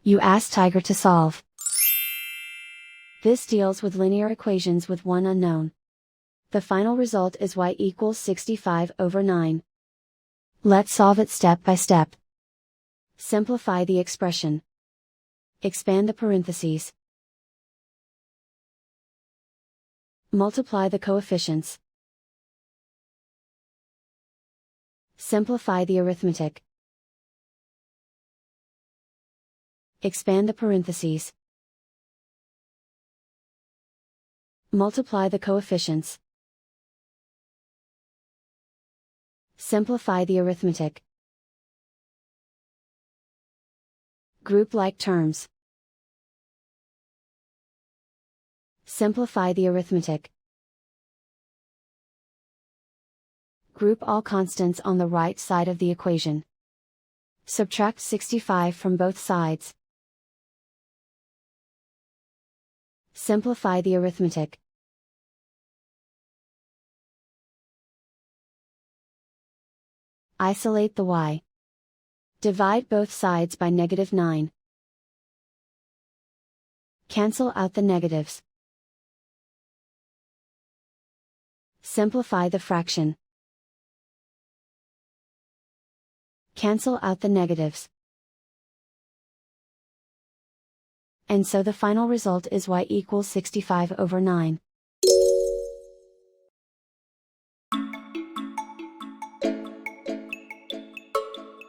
You ask Tiger to solve. This deals with linear equations with one unknown. The final result is y equals 65/9. Let's solve it step by step. Simplify the expression. Expand the parentheses. Multiply the coefficients. Simplify the arithmetic. Expand the parentheses. Multiply the coefficients. Simplify the arithmetic. Group like terms. Simplify the arithmetic. Group all constants on the right side of the equation. Subtract 65 from both sides. Simplify the arithmetic. Isolate the y. Divide both sides by -9. Cancel out the negatives. Simplify the fraction. Cancel out the negatives. And so the final result is y equals 65/9.